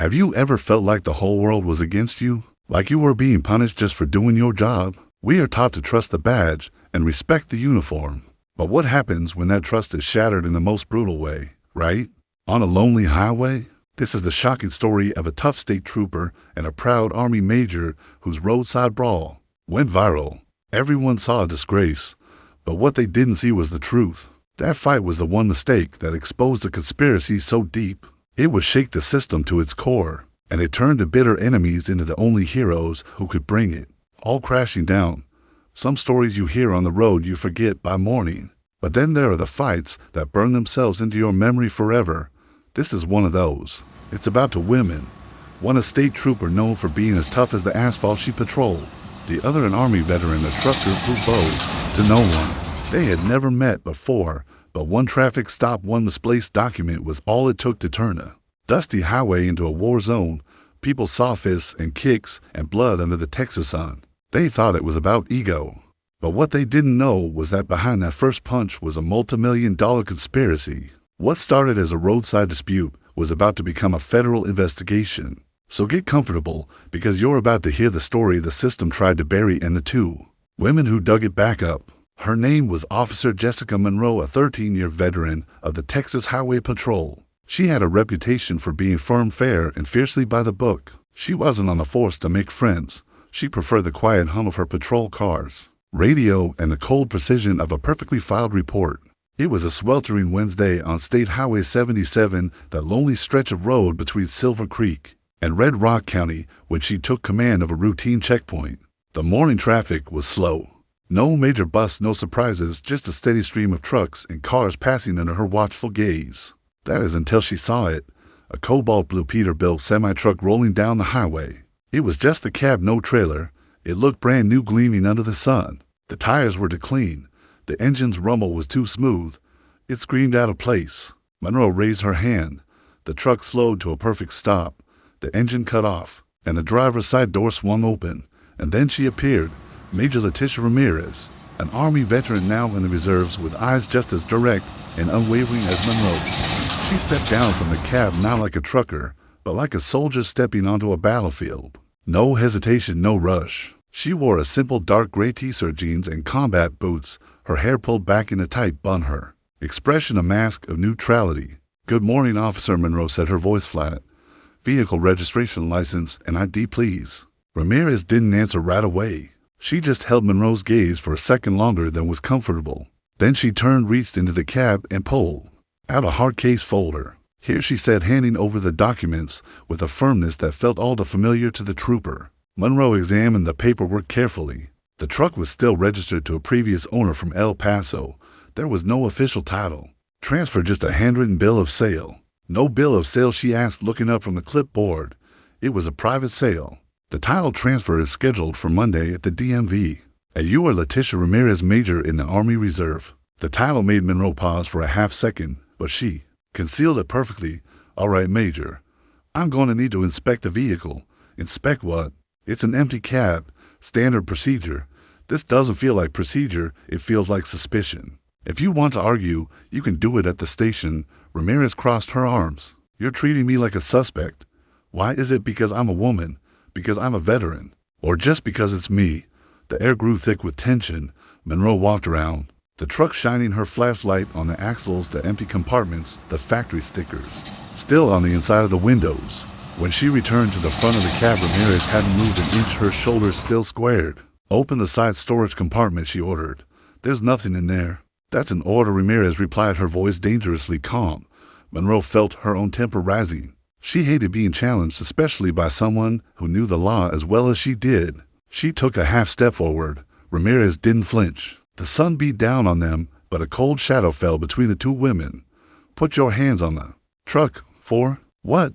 Have you ever felt like the whole world was against you? Like you were being punished just for doing your job? We are taught to trust the badge and respect the uniform. But what happens when that trust is shattered in the most brutal way, right? On a lonely highway? This is the shocking story of a tough state trooper and a proud Army major whose roadside brawl went viral. Everyone saw a disgrace, but what they didn't see was the truth. That fight was the one mistake that exposed the conspiracy so deep. It would shake the system to its core, and it turned the bitter enemies into the only heroes who could bring it all crashing down. Some stories you hear on the road you forget by morning, but then there are the fights that burn themselves into your memory forever. This is one of those. It's about two women. One a state trooper known for being as tough as the asphalt she patrolled. The other an Army veteran, a trucker who bowed to no one. They had never met before, but one traffic stop, one misplaced document was all it took to turn a dusty highway into a war zone. People saw fists and kicks and blood under the Texas sun. They thought it was about ego. But what they didn't know was that behind that first punch was a multi-million-dollar conspiracy. What started as a roadside dispute was about to become a federal investigation. So get comfortable, because you're about to hear the story the system tried to bury and the two women who dug it back up. Her name was Officer Jessica Monroe, a 13-year veteran of the Texas Highway Patrol. She had a reputation for being firm, fair, and fiercely by the book. She wasn't on the force to make friends. She preferred the quiet hum of her patrol cars, radio, and the cold precision of a perfectly filed report. It was a sweltering Wednesday on State Highway 77, that lonely stretch of road between Silver Creek and Red Rock County, when she took command of a routine checkpoint. The morning traffic was slow. No major busts, no surprises, just a steady stream of trucks and cars passing under her watchful gaze. That is until she saw it, a cobalt blue Peterbilt semi-truck rolling down the highway. It was just the cab, no trailer. It looked brand new, gleaming under the sun. The tires were too clean. The engine's rumble was too smooth. It screamed out of place. Monroe raised her hand. The truck slowed to a perfect stop. The engine cut off, and the driver's side door swung open. And then she appeared. Major Leticia Ramirez, an Army veteran now in the reserves, with eyes just as direct and unwavering as Monroe's. She stepped down from the cab, not like a trucker, but like a soldier stepping onto a battlefield. No hesitation, no rush. She wore a simple dark gray t-shirt, jeans, and combat boots, her hair pulled back in a tight bun, her expression a mask of neutrality. "Good morning, Officer Monroe," said, her voice flat. "Vehicle registration, license, and ID, please." Ramirez didn't answer right away. She just held Monroe's gaze for a second longer than was comfortable. Then she turned, reached into the cab, and pulled out a hard case folder. "Here," she said, handing over the documents with a firmness that felt all too familiar to the trooper. Monroe examined the paperwork carefully. The truck was still registered to a previous owner from El Paso. There was no official title. Transfer, just a handwritten bill of sale. "No bill of sale?" she asked, looking up from the clipboard. "It was a private sale. The title transfer is scheduled for Monday at the DMV. And you are Leticia Ramirez, Major in the Army Reserve." The title made Monroe pause for a half second, but she concealed it perfectly. "All right, Major. I'm going to need to inspect the vehicle." "Inspect what?" "It's an empty cab. Standard procedure." "This doesn't feel like procedure. It feels like suspicion." "If you want to argue, you can do it at the station." Ramirez crossed her arms. "You're treating me like a suspect. Why? Is it because I'm a woman? Because I'm a veteran? Or just because it's me?" The air grew thick with tension. Monroe walked around, the truck shining her flashlight on the axles, the empty compartments, the factory stickers still on the inside of the windows. When she returned to the front of the cab, Ramirez hadn't moved an inch, her shoulders still squared. "Open the side storage compartment," she ordered. "There's nothing in there." "That's an order," Ramirez replied, her voice dangerously calm. Monroe felt her own temper rising. She hated being challenged, especially by someone who knew the law as well as she did. She took a half step forward. Ramirez didn't flinch. The sun beat down on them, but a cold shadow fell between the two women. "Put your hands on the truck." "For what?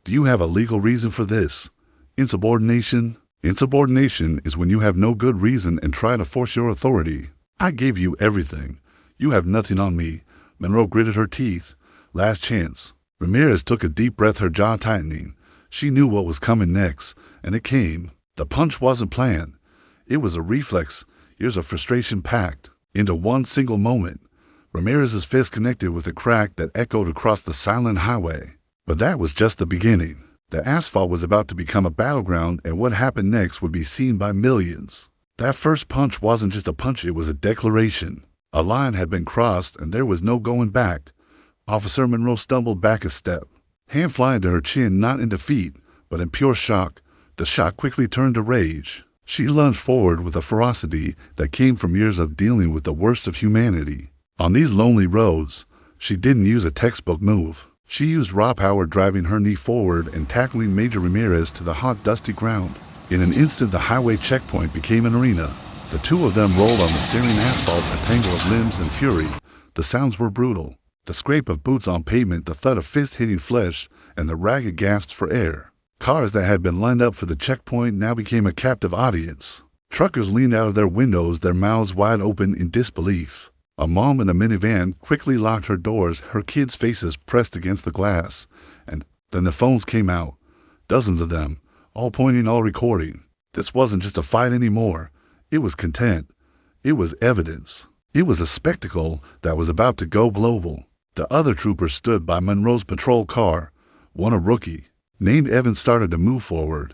Do you have a legal reason for this?" "Insubordination." "Insubordination is when you have no good reason and try to force your authority. I gave you everything. You have nothing on me." Monroe gritted her teeth. "Last chance." Ramirez took a deep breath, her jaw tightening. She knew what was coming next, and it came. The punch wasn't planned. It was a reflex, years of frustration packed into one single moment. Ramirez's fist connected with a crack that echoed across the silent highway. But that was just the beginning. The asphalt was about to become a battleground, and what happened next would be seen by millions. That first punch wasn't just a punch, it was a declaration. A line had been crossed, and there was no going back. Officer Monroe stumbled back a step, hand flying to her chin, not in defeat, but in pure shock. The shock quickly turned to rage. She lunged forward with a ferocity that came from years of dealing with the worst of humanity. On these lonely roads, she didn't use a textbook move. She used raw power, driving her knee forward and tackling Major Ramirez to the hot, dusty ground. In an instant, the highway checkpoint became an arena. The two of them rolled on the searing asphalt, a tangle of limbs and fury. The sounds were brutal. The scrape of boots on pavement, the thud of fists hitting flesh, and the ragged gasps for air. Cars that had been lined up for the checkpoint now became a captive audience. Truckers leaned out of their windows, their mouths wide open in disbelief. A mom in a minivan quickly locked her doors, her kids' faces pressed against the glass. And then the phones came out. Dozens of them, all pointing, all recording. This wasn't just a fight anymore. It was content. It was evidence. It was a spectacle that was about to go global. The other troopers stood by Monroe's patrol car. One, a rookie, named Evan, started to move forward.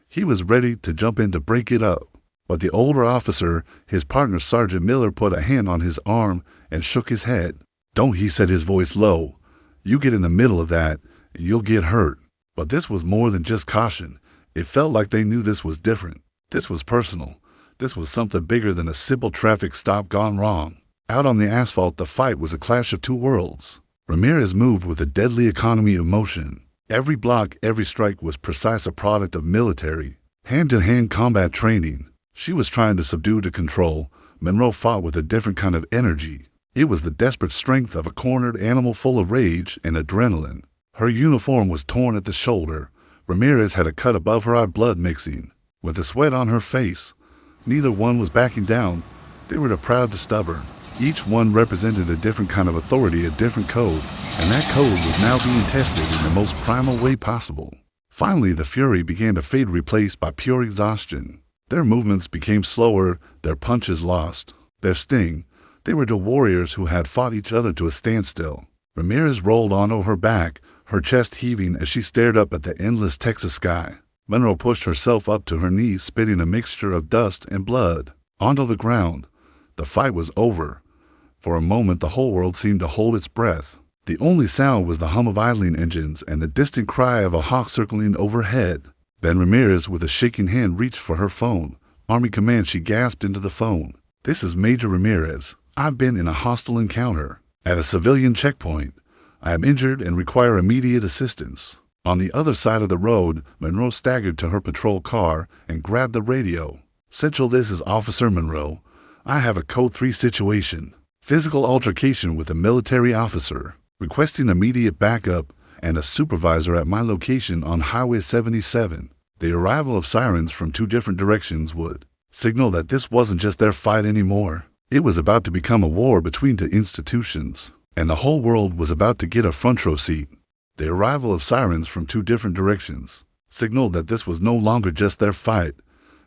He was ready to jump in to break it up. But the older officer, his partner Sergeant Miller, put a hand on his arm and shook his head. "Don't," he said, his voice low. "You get in the middle of that, and you'll get hurt." But this was more than just caution. It felt like they knew this was different. This was personal. This was something bigger than a simple traffic stop gone wrong. Out on the asphalt, the fight was a clash of two worlds. Ramirez moved with a deadly economy of motion. Every block, every strike was precise, a product of military, hand-to-hand combat training. She was trying to subdue, to control. Monroe fought with a different kind of energy. It was the desperate strength of a cornered animal full of rage and adrenaline. Her uniform was torn at the shoulder. Ramirez had a cut above her eye, blood mixing with the sweat on her face. Neither one was backing down. They were the proud to stubborn. Each one represented a different kind of authority, a different code, and that code was now being tested in the most primal way possible. Finally, the fury began to fade, replaced by pure exhaustion. Their movements became slower, their punches lost their sting. They were the warriors who had fought each other to a standstill. Ramirez rolled onto her back, her chest heaving as she stared up at the endless Texas sky. Monroe pushed herself up to her knees, spitting a mixture of dust and blood onto the ground. The fight was over. For a moment, the whole world seemed to hold its breath. The only sound was the hum of idling engines and the distant cry of a hawk circling overhead. Then Ramirez, with a shaking hand, reached for her phone. "Army Command," she gasped into the phone. "This is Major Ramirez. I've been in a hostile encounter at a civilian checkpoint. I am injured and require immediate assistance." On the other side of the road, Monroe staggered to her patrol car and grabbed the radio. "Central, this is Officer Monroe. I have a Code 3 situation. Physical altercation with a military officer. Requesting immediate backup and a supervisor at my location on Highway 77. The arrival of sirens from two different directions would signal that this wasn't just their fight anymore. It was about to become a war between two institutions, and the whole world was about to get a front row seat. The arrival of sirens from two different directions signaled that this was no longer just their fight.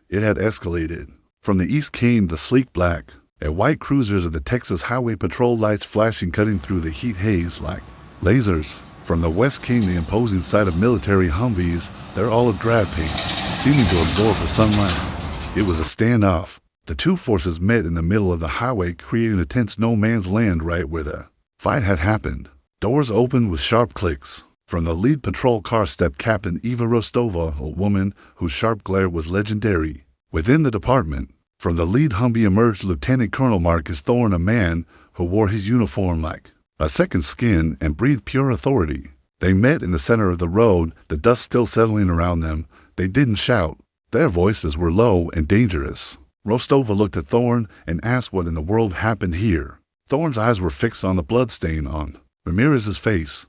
It had escalated. From the east came the sleek black and white cruisers of the Texas Highway Patrol, lights flashing, cutting through the heat haze like lasers. From the west came the imposing sight of military Humvees, their olive drab paint, seeming to absorb the sunlight. It was a standoff. The two forces met in the middle of the highway, creating a tense no man's land right where the fight had happened. Doors opened with sharp clicks. From the lead patrol car stepped Captain Eva Rostova, a woman whose sharp glare was legendary within the department. From the lead Humvee emerged Lieutenant Colonel Marcus Thorne, a man who wore his uniform like a second skin and breathed pure authority. They met in the center of the road, the dust still settling around them. They didn't shout. Their voices were low and dangerous. Rostova looked at Thorne and asked what in the world happened here. Thorne's eyes were fixed on the bloodstain on Ramirez's face.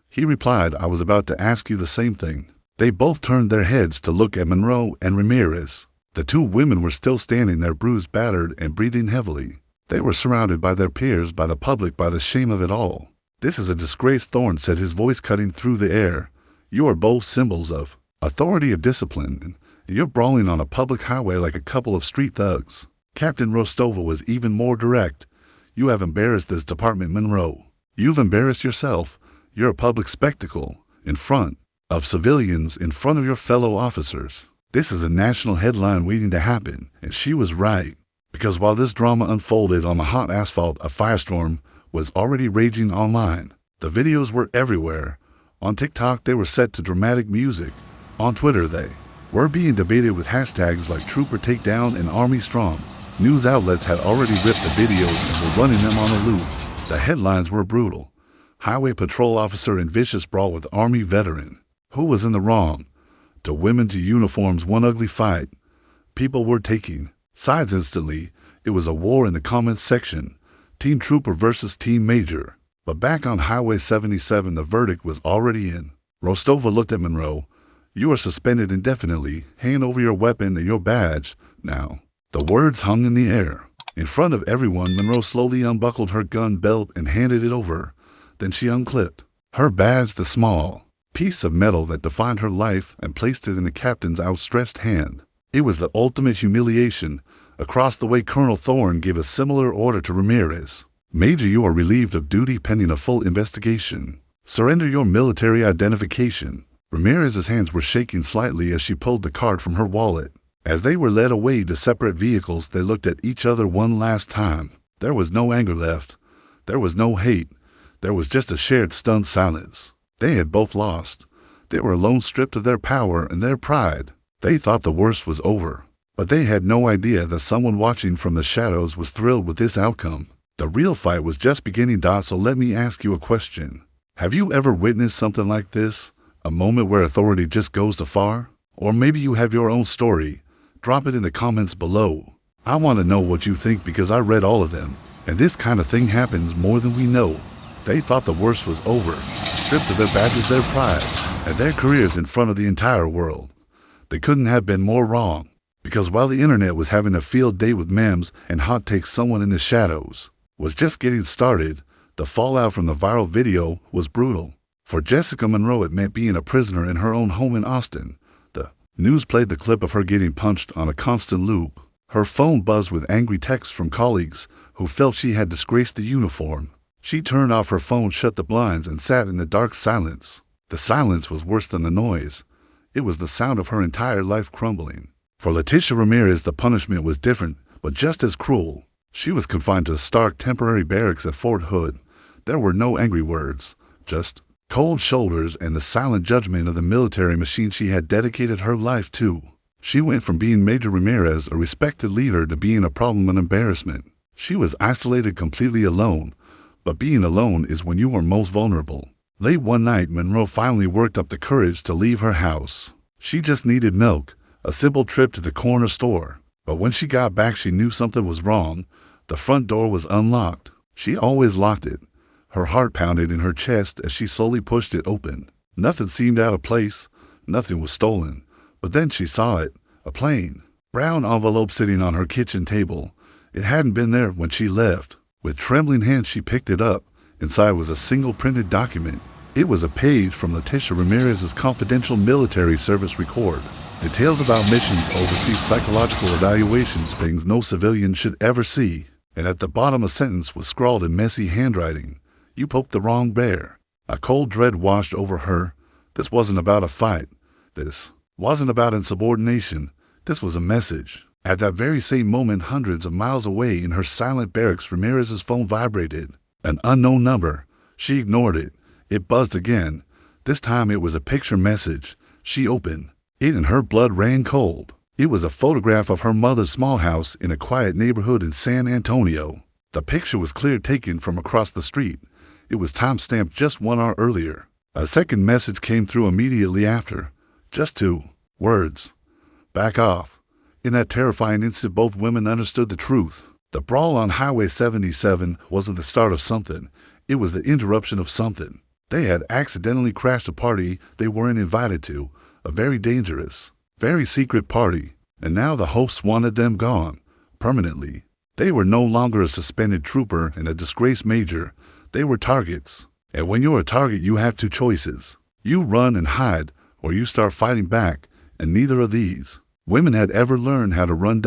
He replied, "I was about to ask you the same thing." They both turned their heads to look at Monroe and Ramirez. The two women were still standing there, bruised, battered, and breathing heavily. They were surrounded by their peers, by the public, by the shame of it all. "This is a disgrace," Thorne said, his voice cutting through the air. "You are both symbols of authority, of discipline, and you're brawling on a public highway like a couple of street thugs." Captain Rostova was even more direct. "You have embarrassed this department, Monroe. You've embarrassed yourself. You're a public spectacle in front of civilians in front of your fellow officers. This is a national headline waiting to happen, and she was right. Because while this drama unfolded on the hot asphalt, a firestorm was already raging online. The videos were everywhere. On TikTok, they were set to dramatic music. On Twitter, they were being debated with hashtags like Trooper Takedown and Army Strong. News outlets had already ripped the videos and were running them on a loop. The headlines were brutal. Highway patrol officer in vicious brawl with Army veteran. Who was in the wrong? To women to uniforms, one ugly fight. People were taking sides instantly. It was a war in the comments section. Team Trooper versus Team Major. But back on Highway 77, the verdict was already in. Rostova looked at Monroe. You are suspended indefinitely. Hand over your weapon and your badge now. The words hung in the air. In front of everyone, Monroe slowly unbuckled her gun belt and handed it over. Then she unclipped her badge, the small piece of metal that defined her life, and placed it in the captain's outstretched hand. It was the ultimate humiliation. Across the way, Colonel Thorne gave a similar order to Ramirez. Major, you are relieved of duty pending a full investigation. Surrender your military identification. Ramirez's hands were shaking slightly as she pulled the card from her wallet. As they were led away to separate vehicles, they looked at each other one last time. There was no anger left. There was no hate. There was just a shared stunned silence. They had both lost. They were alone, stripped of their power and their pride. They thought the worst was over. But they had no idea that someone watching from the shadows was thrilled with this outcome. The real fight was just beginning, so let me ask you a question. Have you ever witnessed something like this? A moment where authority just goes too far? Or maybe you have your own story. Drop it in the comments below. I want to know what you think because I read all of them. And this kind of thing happens more than we know. They thought the worst was over. Stripped of their badges, their pride, and their careers in front of the entire world. They couldn't have been more wrong. Because while the internet was having a field day with memes and hot takes, someone in the shadows was just getting started. The fallout from the viral video was brutal. For Jessica Monroe, it meant being a prisoner in her own home in Austin. The news played the clip of her getting punched on a constant loop. Her phone buzzed with angry texts from colleagues who felt she had disgraced the uniform. She turned off her phone, shut the blinds, and sat in the dark silence. The silence was worse than the noise. It was the sound of her entire life crumbling. For Leticia Ramirez, the punishment was different, but just as cruel. She was confined to a stark temporary barracks at Fort Hood. There were no angry words, just cold shoulders and the silent judgment of the military machine she had dedicated her life to. She went from being Major Ramirez, a respected leader, to being a problem and embarrassment. She was isolated, completely alone. But being alone is when you are most vulnerable. Late one night, Monroe finally worked up the courage to leave her house. She just needed milk, a simple trip to the corner store. But when she got back, she knew something was wrong. The front door was unlocked. She always locked it. Her heart pounded in her chest as she slowly pushed it open. Nothing seemed out of place. Nothing was stolen. But then she saw it, a plain brown envelope sitting on her kitchen table. It hadn't been there when she left. With trembling hands, she picked it up. Inside was a single printed document. It was a page from Leticia Ramirez's confidential military service record. Details about missions, overseas, psychological evaluations, things no civilian should ever see. And at the bottom, a sentence was scrawled in messy handwriting. You poked the wrong bear. A cold dread washed over her. This wasn't about a fight. This wasn't about insubordination. This was a message. At that very same moment, hundreds of miles away in her silent barracks, Ramirez's phone vibrated. An unknown number. She ignored it. It buzzed again. This time it was a picture message. She opened it and her blood ran cold. It was a photograph of her mother's small house in a quiet neighborhood in San Antonio. The picture was clear, taken from across the street. It was time-stamped just 1 hour earlier. A second message came through immediately after. Just 2 words. Back off. In that terrifying instant, both women understood the truth. The brawl on Highway 77 wasn't the start of something. It was the interruption of something. They had accidentally crashed a party they weren't invited to, a very dangerous, very secret party, and now the hosts wanted them gone, permanently. They were no longer a suspended trooper and a disgraced major. They were targets. And when you're a target, you have 2 choices. You run and hide, or you start fighting back, and neither of these women had ever learned how to run.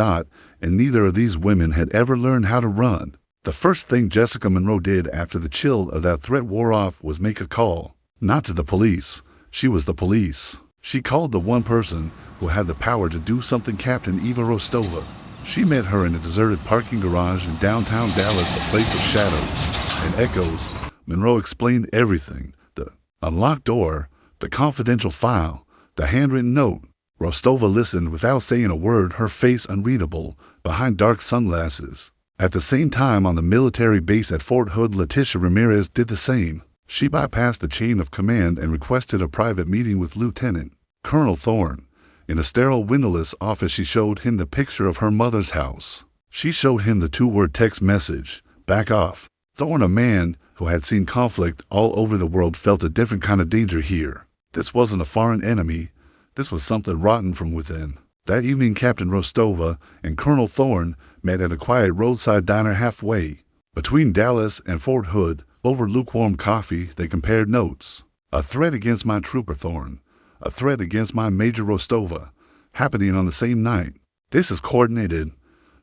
And neither of these women had ever learned how to run. The first thing Jessica Monroe did after the chill of that threat wore off was make a call. Not to the police, She was the police. She called the one person who had the power to do something, Captain Eva Rostova. She met her in a deserted parking garage in downtown Dallas, a place of shadows and echoes. Monroe explained everything: the unlocked door, the confidential file, the handwritten note. Rostova listened without saying a word, her face unreadable behind dark sunglasses. At the same time, on the military base at Fort Hood, Leticia Ramirez did the same. She bypassed the chain of command and requested a private meeting with Lieutenant Colonel Thorne. In a sterile, windowless office, she showed him the picture of her mother's house. She showed him the two-word text message: "Back off." Thorne, a man who had seen conflict all over the world, felt a different kind of danger here. This wasn't a foreign enemy. This was something rotten from within. That evening, Captain Rostova and Colonel Thorne met at a quiet roadside diner halfway between Dallas and Fort Hood. Over lukewarm coffee, they compared notes. "A threat against my trooper Thorne. A threat against my Major Rostova. Happening on the same night. This is coordinated."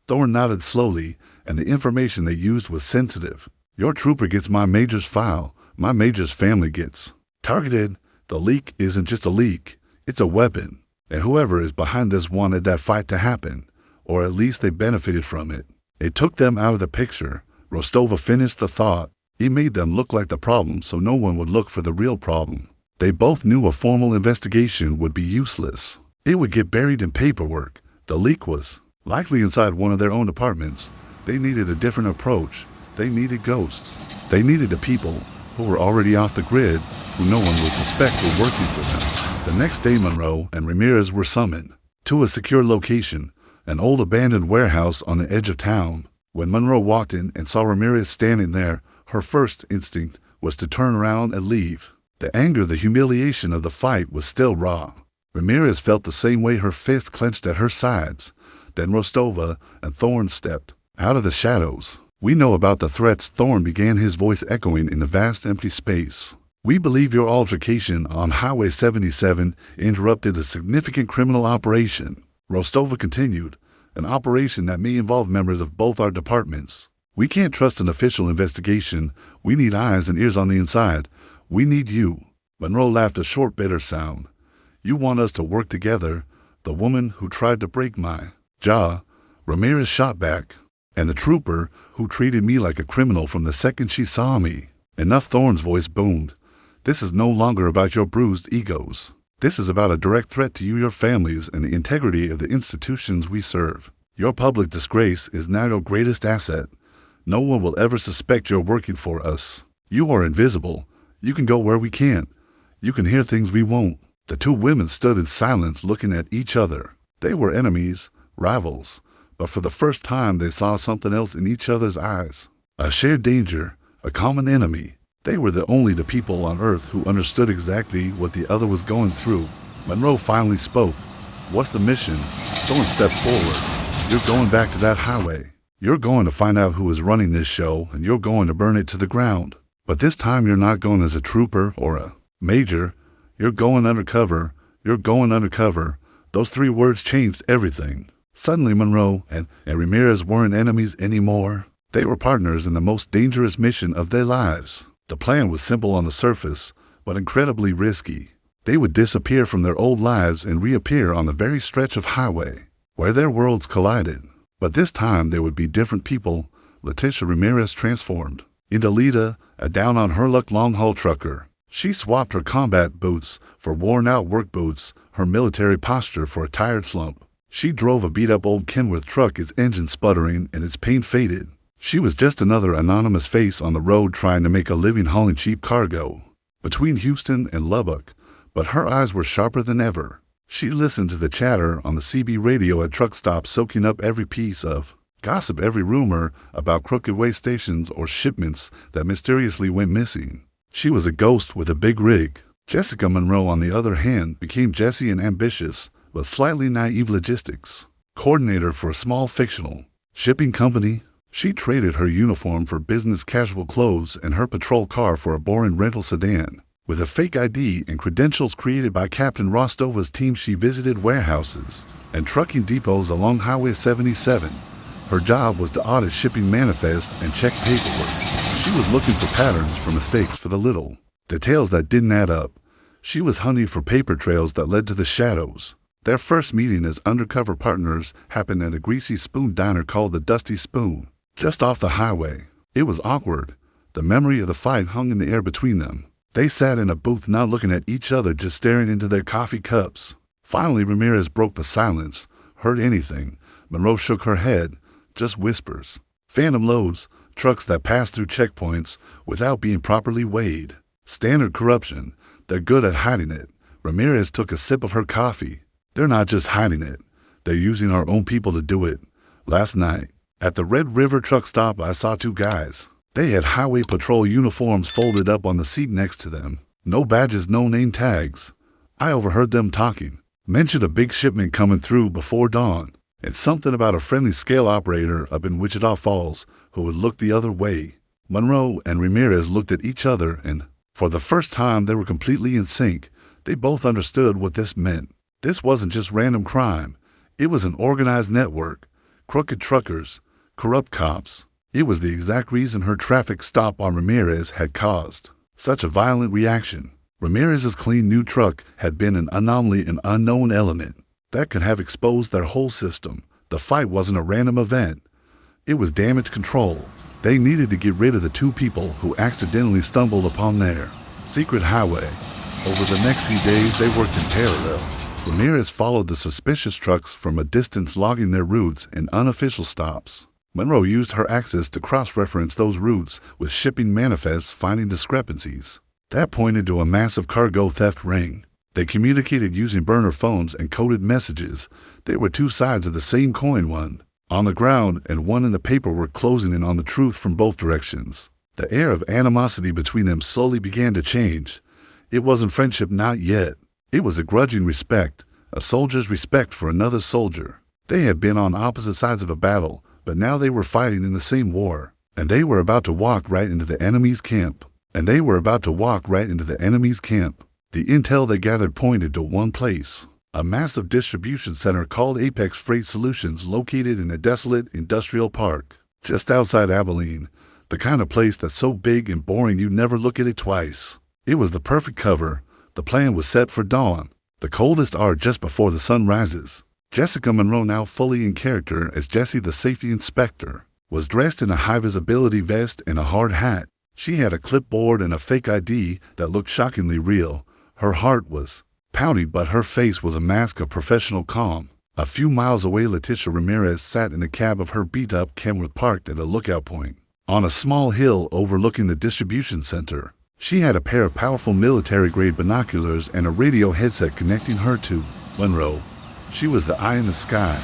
Thorne nodded slowly, and the information they used was sensitive. "Your trooper gets my Major's file. My Major's family gets targeted. The leak isn't just a leak. It's a weapon. And whoever is behind this wanted that fight to happen, or at least they benefited from it. It took them out of the picture." Rostova finished the thought. "He made them look like the problem so no one would look for the real problem. They both knew a formal investigation would be useless. It would get buried in paperwork. The leak was likely inside one of their own apartments. They needed a different approach. They needed ghosts. They needed the people who were already off the grid, who no one would suspect were working for them." The next day, Monroe and Ramirez were summoned to a secure location, an old abandoned warehouse on the edge of town. When Monroe walked in and saw Ramirez standing there, her first instinct was to turn around and leave. The anger, the humiliation of the fight was still raw. Ramirez felt the same way, her fist clenched at her sides. Then Rostova and Thorne stepped out of the shadows. "We know about the threats," Thorne began, his voice echoing in the vast empty space. "We believe your altercation on Highway 77 interrupted a significant criminal operation." Rostova continued, "An operation that may involve members of both our departments. We can't trust an official investigation. We need eyes and ears on the inside. We need you." Monroe laughed, a short, bitter sound. "You want us to work together? The woman who tried to break my jaw," Ramirez shot back, "and the trooper who treated me like a criminal from the second she saw me." "Enough," Thorne's voice boomed. "This is no longer about your bruised egos. This is about a direct threat to you, your families, and the integrity of the institutions we serve. Your public disgrace is now your greatest asset. No one will ever suspect you're working for us. You are invisible. You can go where we can't. You can hear things we won't." The two women stood in silence, looking at each other. They were enemies, rivals, but for the first time they saw something else in each other's eyes. A shared danger, a common enemy. They were the only people on Earth who understood exactly what the other was going through. Monroe finally spoke. "What's the mission?" Thorne stepped forward. "You're going back to that highway. You're going to find out who is running this show, and you're going to burn it to the ground. But this time you're not going as a trooper or a major. You're going undercover. You're going undercover." Those three words changed everything. Suddenly Monroe and Ramirez weren't enemies anymore. They were partners in the most dangerous mission of their lives. The plan was simple on the surface, but incredibly risky. They would disappear from their old lives and reappear on the very stretch of highway where their worlds collided. But this time there would be different people. Leticia Ramirez transformed into Lita, a down-on-her-luck long-haul trucker. She swapped her combat boots for worn-out work boots, her military posture for a tired slump. She drove a beat-up old Kenworth truck, its engine sputtering and its paint faded. She was just another anonymous face on the road trying to make a living hauling cheap cargo between Houston and Lubbock, but her eyes were sharper than ever. She listened to the chatter on the CB radio at truck stops, soaking up every piece of gossip, every rumor about crooked way stations or shipments that mysteriously went missing. She was a ghost with a big rig. Jessica Monroe, on the other hand, became Jessie, an ambitious but slightly naive logistics coordinator for a small fictional shipping company. She traded her uniform for business casual clothes and her patrol car for a boring rental sedan. With a fake ID and credentials created by Captain Rostova's team, she visited warehouses and trucking depots along Highway 77. Her job was to audit shipping manifests and check paperwork. She was looking for patterns, for mistakes, for the little details that didn't add up. She was hunting for paper trails that led to the shadows. Their first meeting as undercover partners happened at a greasy spoon diner called the Dusty Spoon, just off the highway. It was awkward. The memory of the fight hung in the air between them. They sat in a booth not looking at each other, just staring into their coffee cups. Finally, Ramirez broke the silence. Heard anything? Monroe shook her head. Just whispers. Phantom loads, trucks that pass through checkpoints without being properly weighed. Standard corruption. They're good at hiding it. Ramirez took a sip of her coffee. They're not just hiding it. They're using our own people to do it. Last night, at the Red River truck stop, I saw two guys. They had highway patrol uniforms folded up on the seat next to them. No badges, no name tags. I overheard them talking. Mentioned a big shipment coming through before dawn. And something about a friendly scale operator up in Wichita Falls who would look the other way. Monroe and Ramirez looked at each other, and for the first time they were completely in sync. They both understood what this meant. This wasn't just random crime. It was an organized network. Crooked truckers, corrupt cops. It was the exact reason her traffic stop on Ramirez had caused such a violent reaction. Ramirez's clean new truck had been an anomaly, an unknown element that could have exposed their whole system. The fight wasn't a random event. It was damage control. They needed to get rid of the two people who accidentally stumbled upon their secret highway. Over the next few days, they worked in parallel. Ramirez followed the suspicious trucks from a distance, logging their routes and unofficial stops. Monroe used her access to cross-reference those routes with shipping manifests, finding discrepancies that pointed to a massive cargo theft ring. They communicated using burner phones and coded messages. They were two sides of the same coin, one on the ground and one in the paperwork, closing in on the truth from both directions. The air of animosity between them slowly began to change. It wasn't friendship, not yet. It was a grudging respect, a soldier's respect for another soldier. They had been on opposite sides of a battle, but now they were fighting in the same war, and they were about to walk right into the enemy's camp. The intel they gathered pointed to one place, a massive distribution center called Apex Freight Solutions, located in a desolate industrial park just outside Abilene, the kind of place that's so big and boring you never look at it twice. It was the perfect cover. The plan was set for dawn, the coldest hour just before the sun rises. Jessica Monroe, now fully in character as Jessie the safety inspector, was dressed in a high-visibility vest and a hard hat. She had a clipboard and a fake ID that looked shockingly real. Her heart was pounding, but her face was a mask of professional calm. A few miles away, Leticia Ramirez sat in the cab of her beat-up Kenworth, parked at a lookout point on a small hill overlooking the distribution center. She had a pair of powerful military-grade binoculars and a radio headset connecting her to Monroe. She was the eye in the sky.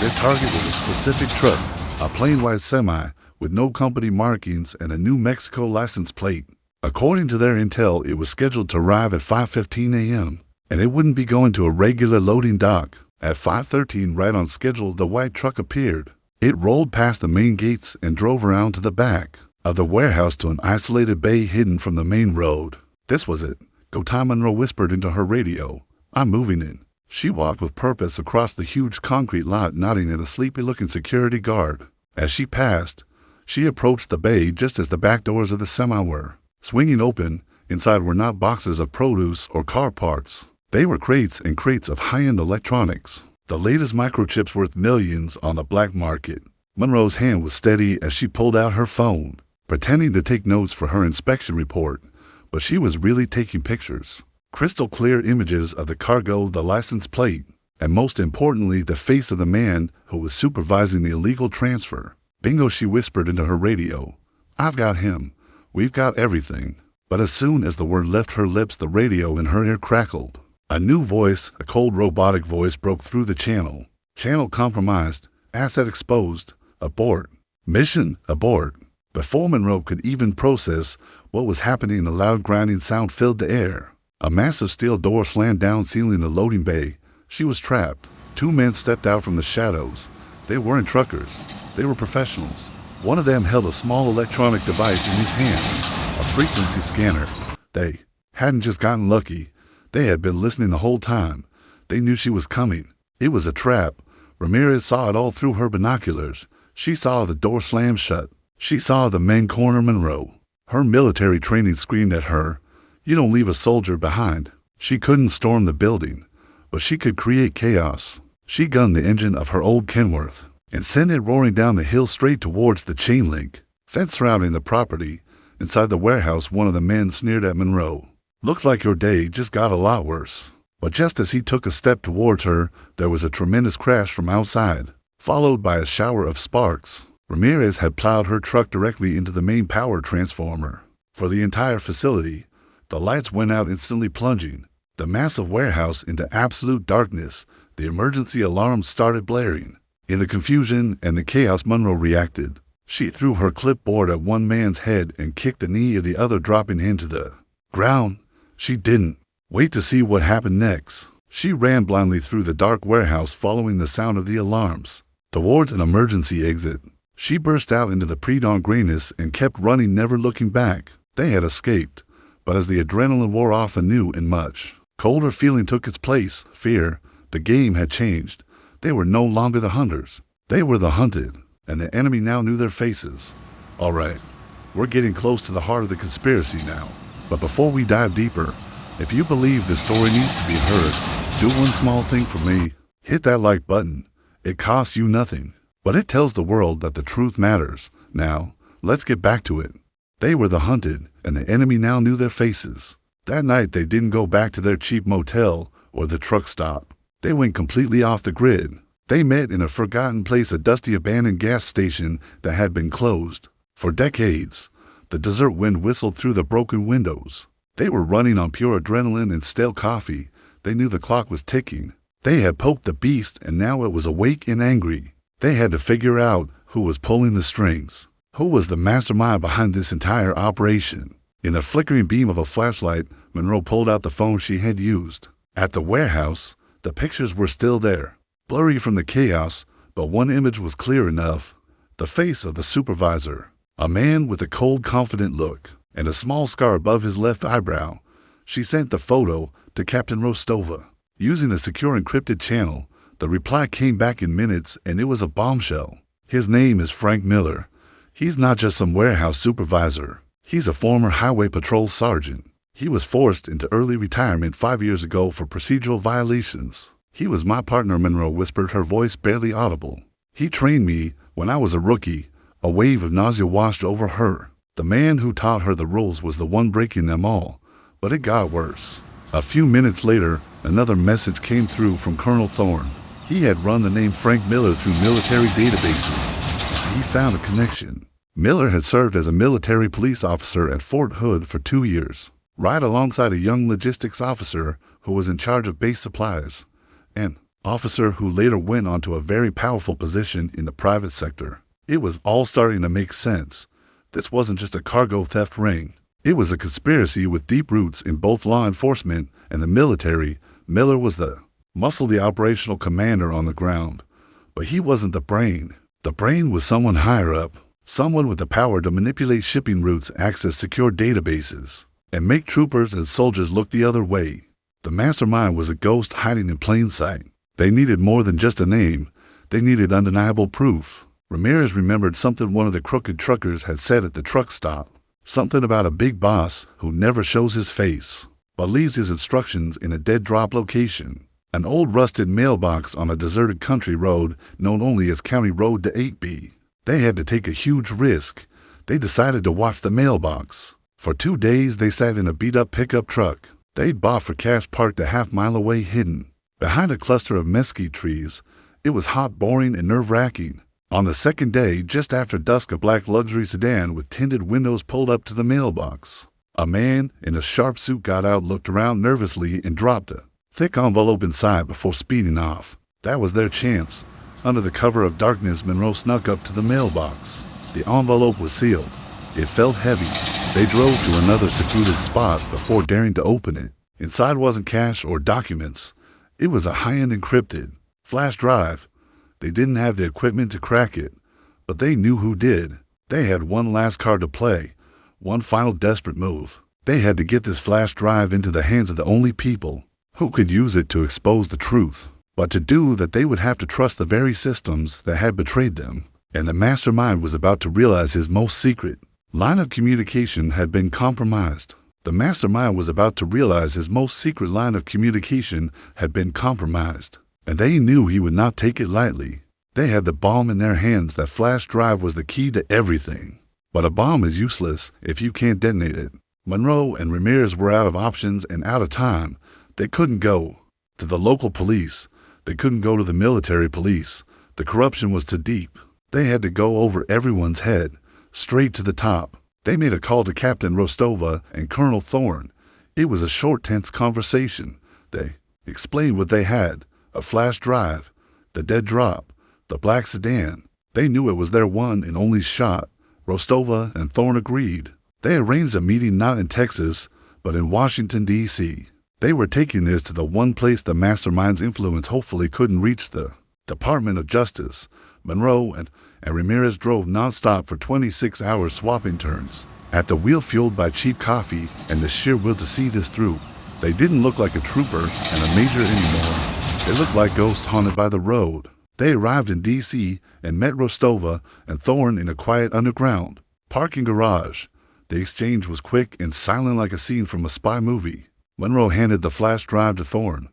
Their target was a specific truck, a plain white semi with no company markings and a New Mexico license plate. According to their intel, it was scheduled to arrive at 5:15 a.m., and it wouldn't be going to a regular loading dock. At 5:13, right on schedule, the white truck appeared. It rolled past the main gates and drove around to the back of the warehouse to an isolated bay hidden from the main road. This was it. Go time, Monroe whispered into her radio. I'm moving in. She walked with purpose across the huge concrete lot, nodding at a sleepy-looking security guard. As she passed, she approached the bay just as the back doors of the semi were swinging open. Inside were not boxes of produce or car parts. They were crates and crates of high-end electronics, the latest microchips worth millions on the black market. Monroe's hand was steady as she pulled out her phone, pretending to take notes for her inspection report, but she was really taking pictures. Crystal clear images of the cargo, the license plate, and most importantly, the face of the man who was supervising the illegal transfer. Bingo, she whispered into her radio. I've got him. We've got everything. But as soon as the word left her lips, the radio in her ear crackled. A new voice, a cold robotic voice, broke through the channel. Channel compromised. Asset exposed. Abort. Mission abort. Before Monroe could even process what was happening, a loud grinding sound filled the air. A massive steel door slammed down, sealing the loading bay. She was trapped. Two men stepped out from the shadows. They weren't truckers. They were professionals. One of them held a small electronic device in his hand, a frequency scanner. They hadn't just gotten lucky. They had been listening the whole time. They knew she was coming. It was a trap. Ramirez saw it all through her binoculars. She saw the door slam shut. She saw the men corner Monroe. Her military training screamed at her, "You don't leave a soldier behind." She couldn't storm the building, but she could create chaos. She gunned the engine of her old Kenworth and sent it roaring down the hill straight towards the chain link fence surrounding the property. Inside the warehouse, one of the men sneered at Monroe. "Looks like your day just got a lot worse." But just as he took a step towards her, there was a tremendous crash from outside, followed by a shower of sparks. Ramirez had plowed her truck directly into the main power transformer. For the entire facility, the lights went out instantly, plunging the massive warehouse into absolute darkness. The emergency alarms started blaring. In the confusion and the chaos, Monroe reacted. She threw her clipboard at one man's head and kicked the knee of the other, dropping him to the ground. She didn't wait to see what happened next. She ran blindly through the dark warehouse, following the sound of the alarms, towards an emergency exit. She burst out into the pre-dawn grayness and kept running, never looking back. They had escaped, but as the adrenaline wore off, a new and much colder feeling took its place: fear. The game had changed. They were no longer the hunters. They were the hunted, and the enemy now knew their faces. All right, we're getting close to the heart of the conspiracy now. But before we dive deeper, if you believe this story needs to be heard, do one small thing for me. Hit that like button. It costs you nothing, but it tells the world that the truth matters. Now, let's get back to it. They were the hunted, and the enemy now knew their faces. That night, they didn't go back to their cheap motel or the truck stop. They went completely off the grid. They met in a forgotten place, a dusty abandoned gas station that had been closed for decades. The desert wind whistled through the broken windows. They were running on pure adrenaline and stale coffee. They knew the clock was ticking. They had poked the beast, and now it was awake and angry. They had to figure out who was pulling the strings. Who was the mastermind behind this entire operation? In the flickering beam of a flashlight, Monroe pulled out the phone she had used. At the warehouse, the pictures were still there, blurry from the chaos, but one image was clear enough. The face of the supervisor, a man with a cold, confident look and a small scar above his left eyebrow. She sent the photo to Captain Rostova. Using a secure encrypted channel, the reply came back in minutes, and it was a bombshell. His name is Frank Miller. He's not just some warehouse supervisor. He's a former highway patrol sergeant. He was forced into early retirement 5 years ago for procedural violations. He was my partner, Monroe whispered, her voice barely audible. He trained me when I was a rookie. A wave of nausea washed over her. The man who taught her the rules was the one breaking them all. But it got worse. A few minutes later, another message came through from Colonel Thorne. He had run the name Frank Miller through military databases. He found a connection. Miller had served as a military police officer at Fort Hood for 2 years, right alongside a young logistics officer who was in charge of base supplies, an officer who later went on to a very powerful position in the private sector. It was all starting to make sense. This wasn't just a cargo theft ring. It was a conspiracy with deep roots in both law enforcement and the military. Miller was the muscle, the operational commander on the ground. But he wasn't the brain. The brain was someone higher up, someone with the power to manipulate shipping routes, access secure databases, and make troopers and soldiers look the other way. The mastermind was a ghost hiding in plain sight. They needed more than just a name. They needed undeniable proof. Ramirez remembered something one of the crooked truckers had said at the truck stop. Something about a big boss who never shows his face, but leaves his instructions in a dead drop location. An old rusted mailbox on a deserted country road known only as County Road to 8B. They had to take a huge risk. They decided to watch the mailbox. For 2 days, they sat in a beat-up pickup truck they'd bought for cash, parked a half-mile away, hidden behind a cluster of mesquite trees. It was hot, boring, and nerve-wracking. On the second day, just after dusk, a black luxury sedan with tinted windows pulled up to the mailbox. A man in a sharp suit got out, looked around nervously, and dropped a thick envelope inside before speeding off. That was their chance. Under the cover of darkness, Monroe snuck up to the mailbox. The envelope was sealed. It felt heavy. They drove to another secluded spot before daring to open it. Inside wasn't cash or documents. It was a high-end encrypted flash drive. They didn't have the equipment to crack it, but they knew who did. They had one last card to play, one final desperate move. They had to get this flash drive into the hands of the only people who could use it to expose the truth. But to do that, they would have to trust the very systems that had betrayed them. And the mastermind was about to realize his most secret line of communication had been compromised. The mastermind was about to realize his most secret line of communication had been compromised, and they knew he would not take it lightly. They had the bomb in their hands. That flash drive was the key to everything. But a bomb is useless if you can't detonate it. Monroe and Ramirez were out of options and out of time. They couldn't go to the local police. They couldn't go to the military police. The corruption was too deep. They had to go over everyone's head, straight to the top. They made a call to Captain Rostova and Colonel Thorne. It was a short, tense conversation. They explained what they had: a flash drive, the dead drop, the black sedan. They knew it was their one and only shot. Rostova and Thorne agreed. They arranged a meeting not in Texas, but in Washington, D.C. They were taking this to the one place the mastermind's influence hopefully couldn't reach, the Department of Justice. Monroe and Ramirez drove nonstop for 26 hours, swapping turns at the wheel, fueled by cheap coffee and the sheer will to see this through. They didn't look like a trooper and a major anymore. They looked like ghosts haunted by the road. They arrived in D.C. and met Rostova and Thorne in a quiet underground parking garage. The exchange was quick and silent, like a scene from a spy movie. Monroe handed the flash drive to Thorne.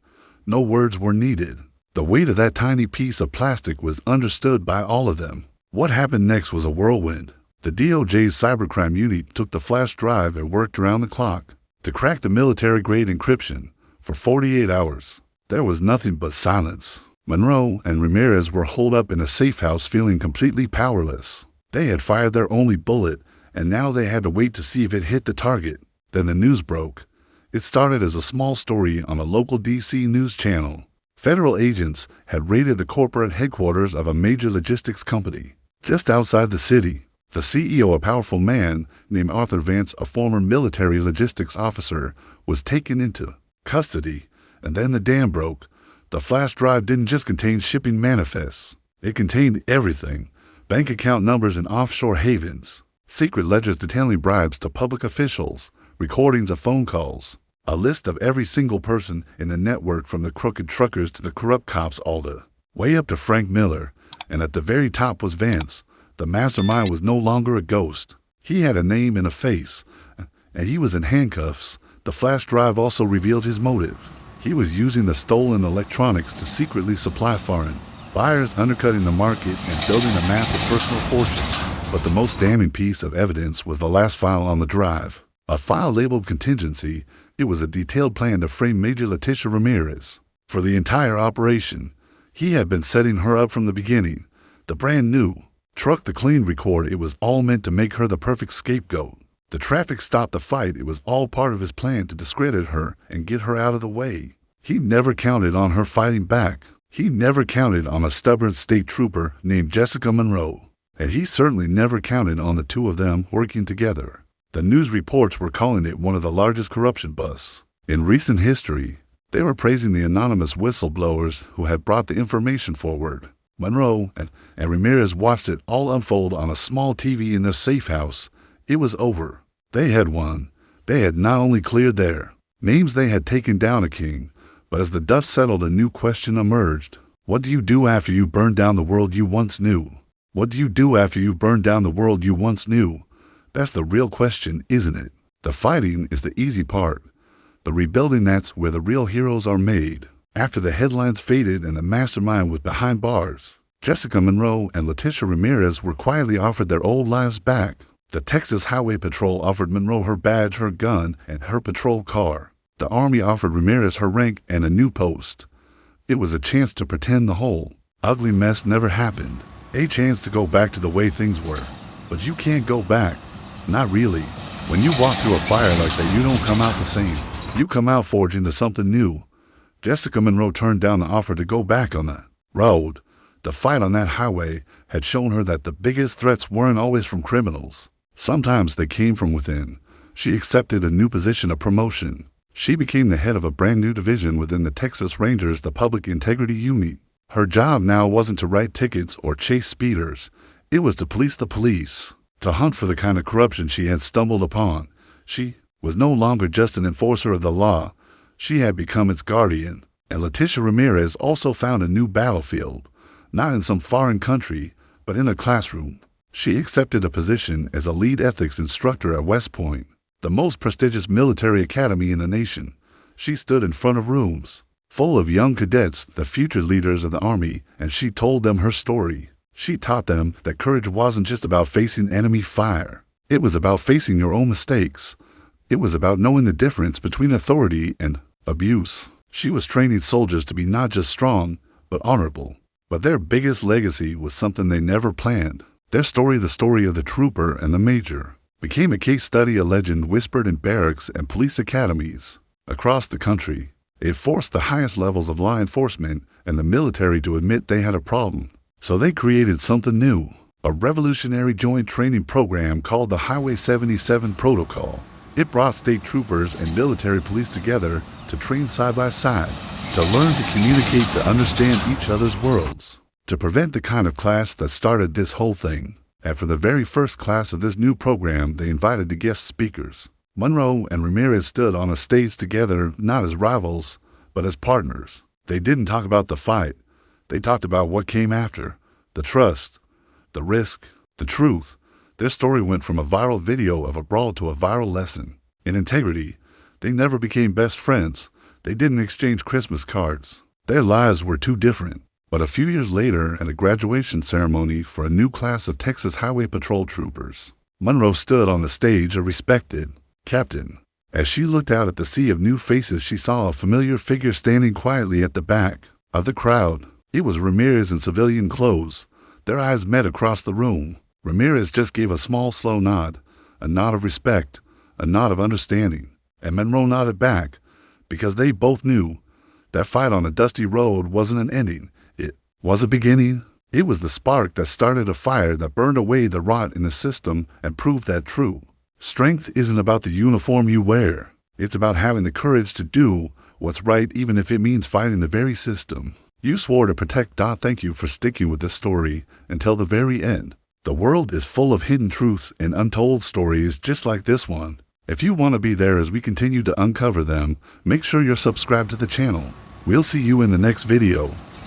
No words were needed. The weight of that tiny piece of plastic was understood by all of them. What happened next was a whirlwind. The DOJ's cybercrime unit took the flash drive and worked around the clock to crack the military-grade encryption. For 48 hours, there was nothing but silence. Monroe and Ramirez were holed up in a safe house, feeling completely powerless. They had fired their only bullet, and now they had to wait to see if it hit the target. Then the news broke. It started as a small story on a local D.C. news channel. Federal agents had raided the corporate headquarters of a major logistics company just outside the city. The CEO, a powerful man named Arthur Vance, a former military logistics officer, was taken into custody. And then the dam broke. The flash drive didn't just contain shipping manifests. It contained everything: bank account numbers and offshore havens, secret ledgers detailing bribes to public officials, recordings of phone calls, a list of every single person in the network, from the crooked truckers to the corrupt cops, all the way up to Frank Miller. And at the very top was Vance. The mastermind was no longer a ghost. He had a name and a face, and he was in handcuffs. The flash drive also revealed his motive. He was using the stolen electronics to secretly supply foreign buyers, undercutting the market and building a massive personal fortune. But the most damning piece of evidence was the last file on the drive. A file labeled contingency. It was a detailed plan to frame Major Leticia Ramirez for the entire operation. He had been setting her up from the beginning. The brand new truck, the clean record, it was all meant to make her the perfect scapegoat. The traffic stopped the fight. It was all part of his plan to discredit her and get her out of the way. He never counted on her fighting back. He never counted on a stubborn state trooper named Jessica Monroe. And he certainly never counted on the two of them working together. The news reports were calling it one of the largest corruption busts in recent history. They were praising the anonymous whistleblowers who had brought the information forward. Monroe and Ramirez watched it all unfold on a small TV in their safe house. It was over. They had won. They had not only cleared their names, they had taken down a king. But as the dust settled, a new question emerged. What do you do after you burn down the world you once knew? What do you do after you burn down the world you once knew? That's the real question, isn't it? The fighting is the easy part. The rebuilding, that's where the real heroes are made. After the headlines faded and the mastermind was behind bars, Jessica Monroe and Leticia Ramirez were quietly offered their old lives back. The Texas Highway Patrol offered Monroe her badge, her gun, and her patrol car. The Army offered Ramirez her rank and a new post. It was a chance to pretend the whole ugly mess never happened. A chance to go back to the way things were. But you can't go back. Not really. When you walk through a fire like that, you don't come out the same. You come out forged into something new. Jessica Monroe turned down the offer to go back on that road. The fight on that highway had shown her that the biggest threats weren't always from criminals. Sometimes they came from within. She accepted a new position, a promotion. She became the head of a brand new division within the Texas Rangers, the Public Integrity Unit. Her job now wasn't to write tickets or chase speeders. It was to police the police, to hunt for the kind of corruption she had stumbled upon. She was no longer just an enforcer of the law. She had become its guardian. And Leticia Ramirez also found a new battlefield, not in some foreign country, but in a classroom. She accepted a position as a lead ethics instructor at West Point. the most prestigious military academy in the nation. She stood in front of rooms full of young cadets, the future leaders of the Army, and she told them her story. She taught them that courage wasn't just about facing enemy fire. It was about facing your own mistakes. It was about knowing the difference between authority and abuse. She was training soldiers to be not just strong, but honorable. But their biggest legacy was something they never planned. Their story, the story of the trooper and the major, became a case study, a legend whispered in barracks and police academies across the country. It forced the highest levels of law enforcement and the military to admit they had a problem. So they created something new, a revolutionary joint training program called the Highway 77 Protocol. It brought state troopers and military police together to train side by side, to learn to communicate, to understand each other's worlds, to prevent the kind of clash that started this whole thing. After the very first class of this new program, they invited the guest speakers. Monroe and Ramirez stood on a stage together, not as rivals, but as partners. They didn't talk about the fight. They talked about what came after, the trust, the risk, the truth. Their story went from a viral video of a brawl to a viral lesson in integrity. They never became best friends. They didn't exchange Christmas cards. Their lives were too different. But a few years later, at a graduation ceremony for a new class of Texas Highway Patrol troopers, Monroe stood on the stage, a respected captain. As she looked out at the sea of new faces, she saw a familiar figure standing quietly at the back of the crowd. It was Ramirez in civilian clothes. Their eyes met across the room. Ramirez just gave a small, slow nod, a nod of respect, a nod of understanding. And Monroe nodded back, because they both knew that fight on a dusty road wasn't an ending. It was a beginning. It was the spark that started a fire that burned away the rot in the system and proved that true. Strength isn't about the uniform you wear. It's about having the courage to do what's right, even if it means fighting the very system you swore to protect. Thank you for sticking with this story until the very end. The world is full of hidden truths and untold stories just like this one. If you want to be there as we continue to uncover them, make sure you're subscribed to the channel. We'll see you in the next video.